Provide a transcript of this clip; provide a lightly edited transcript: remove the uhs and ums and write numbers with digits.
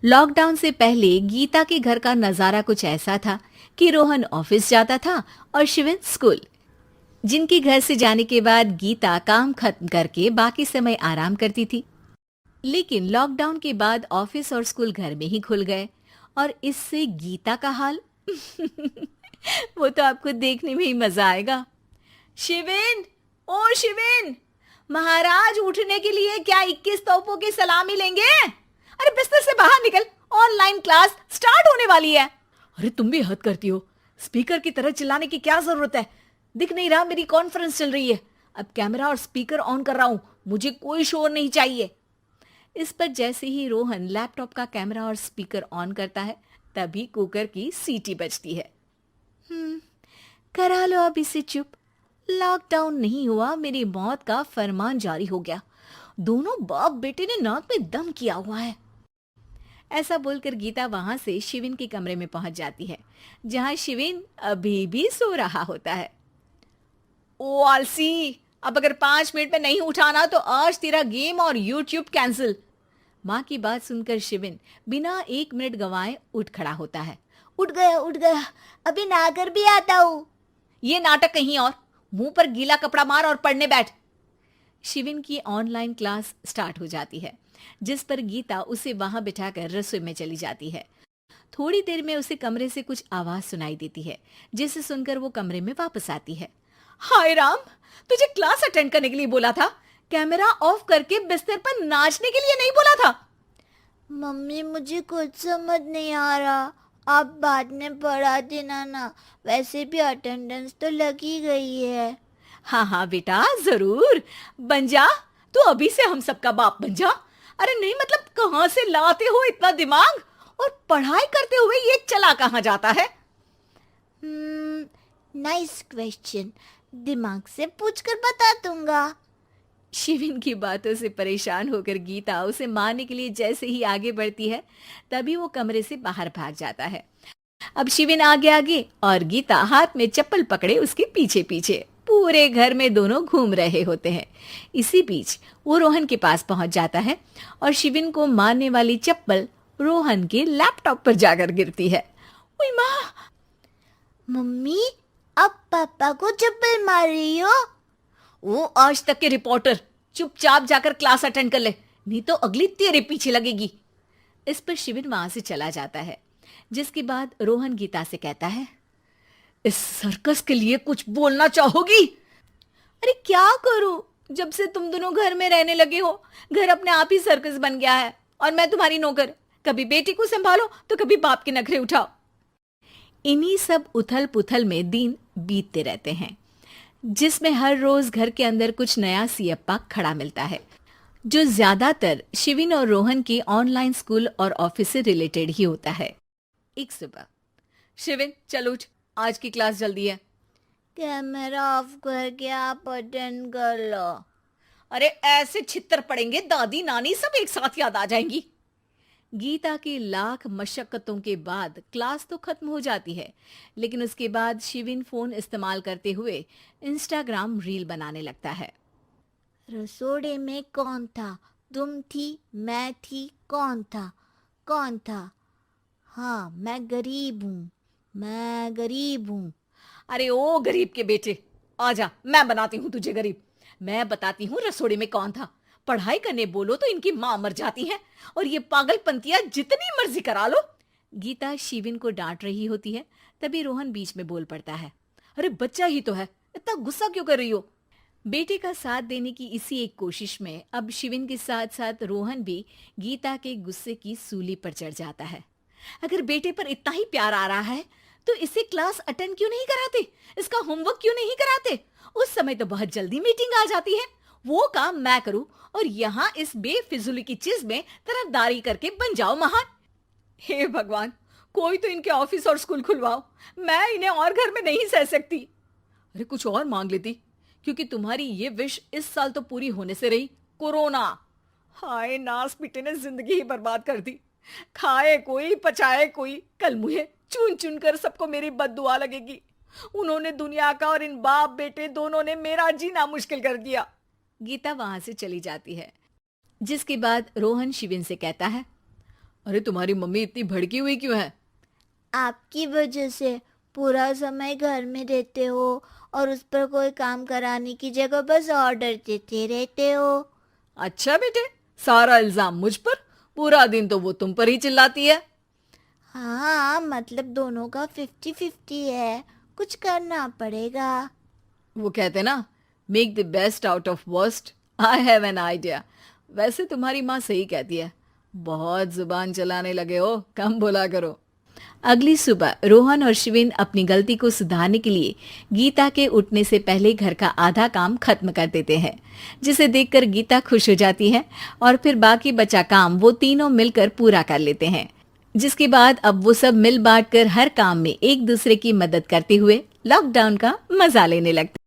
Lockdown से पहले गीता के घर का नजारा कुछ ऐसा था कि रोहन ऑफिस जाता था और शिविन स्कूल। जिनके घर से जाने के बाद गीता काम खत्म करके बाकी समय आराम करती थी। लेकिन लॉकडाउन के बाद ऑफिस और स्कूल घर में ही खुल गए और इससे गीता का हाल वो तो आपको देखने में ही मजा आएगा। शिविन, ओ शिविन, महाराज उठने के लिए क्या 21 तोपों की सलामी लेंगे? अरे बिस्तर से बाहर निकल, ऑनलाइन क्लास स्टार्ट होने वाली है। अरे तुम भी हद करती हो, स्पीकर की तरह चिल्लाने की क्या जरूरत है? दिख नहीं रहा मेरी कॉन्फ्रेंस चल रही है। अब कैमरा और स्पीकर ऑन कर रहा हूं, मुझे कोई शोर नहीं चाहिए। इस पर जैसे ही रोहन लैपटॉप का कैमरा और स्पीकर ऑन करता है तभी कुकर की सीटी बजती है। करा लो अब इसे चुप। लॉकडाउन नहीं हुआ, मेरी मौत का फरमान जारी हो गया। दोनों बाप बेटे ने नाक में दम किया हुआ है। ऐसा बोलकर गीता वहां से शिविन के कमरे में पहुंच जाती है, जहां शिविन अभी भी सो रहा होता है। ओ आलसी, अब अगर 5 मिनट में नहीं उठाना तो आज तेरा गेम और यूट्यूब कैंसिल। माँ की बात सुनकर शिविन बिना 1 मिनट गंवाए उठ खड़ा होता है। उठ गया, अभी नहाकर भी आता हूँ। ये नाटक कहीं और, मुंह पर गीला कपड़ा मार और पढ़ने बैठ। शिविन की ऑनलाइन क्लास स्टार्ट हो जाती है, जिस पर गीता उसे वहां बिठाकर रसोई में चली जाती है। थोड़ी देर में उसे कमरे से कुछ आवाज सुनाई देती है, जिसे सुनकर वो कमरे में वापस आती है। हाय राम, तुझे क्लास अटेंड करने के लिए बोला था, कैमरा ऑफ करके बिस्तर पर नाचने के लिए नहीं बोला था। मम्मी मुझे कुछ समझ नहीं आ रहा, आप बाद में पढ़ा देना ना, वैसे भी अटेंडेंस तो लगी गई है। हाँ हाँ बेटा, जरूर बन जा। तू अभी से हम सबका बाप बन जा। अरे नहीं मतलब कहाँ से लाते हो इतना दिमाग, और पढ़ाई करते हुए ये चला कहाँ जाता है? नाइस क्वेश्चन, दिमाग से पूछकर बता दूंगा। शिविन की बातों से परेशान होकर गीता उसे मारने के लिए जैसे ही आगे बढ़ती है तभी वो कमरे से बाहर भाग जाता है। अब शिविन आगे आगे और गीता हाथ में चप्पल पकड़े उसके पीछे पीछे पूरे घर में दोनों घूम रहे होते हैं। इसी बीच वो रोहन के पास पहुंच जाता है और शिविन को मारने वाली चप्पल रोहन के लैपटॉप पर जाकर गिरती है। ओए माँ! मम्मी, अब पापा को चप्पल मार रही हो? वो आज तक के रिपोर्टर, चुपचाप जाकर क्लास अटेंड कर ले, नहीं तो अगली तेरे पीछे लगेगी। इस पर शिविन वहां से चला जाता है, जिसके बाद रोहन गीता से कहता है, इस सर्कस के लिए कुछ बोलना चाहोगी? अरे क्या करूं, जब से तुम दोनों घर में रहने लगे हो, घर अपने आप ही सर्कस बन गया है और मैं तुम्हारी नौकर। कभी बेटी को संभालो तो कभी बाप के नखरे उठाओ। इन्हीं सब उथल पुथल में दिन बीतते रहते हैं, जिसमें हर रोज घर के अंदर कुछ नया सियप्पा खड़ा मिलता है, जो ज्यादातर शिविन और रोहन के ऑनलाइन स्कूल और ऑफिस से रिलेटेड ही होता है। एक सुबह, शिविन चल उठ, आज की क्लास जल्दी है। कैमरा ऑफ करके आप अटेंड कर लो। अरे ऐसे छित्तर पड़ेंगे, दादी नानी सब एक साथ याद आ जाएंगी। गीता की लाख मशक्कतों के बाद क्लास तो खत्म हो जाती है, लेकिन उसके बाद शिविन फोन इस्तेमाल करते हुए इंस्टाग्राम रील बनाने लगता है। रसोड़े में कौन था? तुम थी, मैं थी, कौन था? कौन था? हाँ, मैं गरीब हूँ, मैं गरीब हूँ। अरे ओ गरीब के बेटे, आजा, मैं बनाती हूँ तुझे गरीब। मैं बताती हूँ रसोड़े में कौन था। पढ़ाई करने बोलो तो इनकी माँ मर जाती है और ये पागलपंतियां जितनी मर्जी करा लो। गीता शिविन को डांट रही होती है, तभी रोहन बीच में बोल पड़ता है। अरे बच्चा ही तो है, इतना गुस्सा क्यों कर रही हो? बेटे का साथ देने की इसी एक कोशिश में अब शिविन के साथ साथ रोहन भी गीता के गुस्से की सूली पर चढ़ जाता है। अगर बेटे पर इतना ही प्यार आ रहा है तो इसे क्लास अटेंड क्यों नहीं कराते, इसका होमवर्क क्यों नहीं कराते? उस समय तो बहुत जल्दी मीटिंग आ जाती है, वो काम मैं करूं और यहाँ इस बेफिजुली की चीज में तरफदारी करके बन जाओ महान। हे भगवान, कोई तो इनके ऑफिस और स्कूल खुलवाओ, मैं इन्हें और घर में नहीं सह सकती। अरे कुछ और मांग लेती, क्योंकि तुम्हारी ये विश इस साल तो पूरी होने से रही, कोरोना। हाय नास पीटे ने जिंदगी ही बर्बाद कर दी। खाए कोई पचाए कोई, कल मुझे चुन चुन कर सबको मेरी बद्दुआ लगेगी। उन्होंने दुनिया का और इन बाप बेटे दोनों ने मेरा जीना मुश्किल कर दिया। गीता वहां से चली जाती है, जिसके बाद रोहन शिविन से कहता है, अरे तुम्हारी मम्मी इतनी भड़की हुई क्यों है? आपकी वजह से पूरा समय घर में रहते हो और उस पर कोई काम कराने की जगह बस ऑर्डर देते रहते हो। अच्छा बेटे, सारा इल्जाम मुझ पर? पूरा दिन तो वो तुम पर ही चिल्लाती है। हाँ, मतलब दोनों का 50-50 है, कुछ करना पड़ेगा। वो कहते ना, make the best out of worst. I have an idea. वैसे तुम्हारी माँ सही कहती है, बहुत जुबान चलाने लगे हो, कम बोला करो। अगली सुबह रोहन और शिवेन अपनी गलती को सुधारने के लिए गीता के उठने से पहले घर का आधा काम खत्म कर देते हैं, जिसे देखकर गीता खुश हो जाती है और फिर बाकी बचा काम वो तीनों मिलकर पूरा कर लेते हैं। जिसके बाद अब वो सब मिल बांट कर हर काम में एक दूसरे की मदद करते हुए लॉकडाउन का मजा लेने लगते।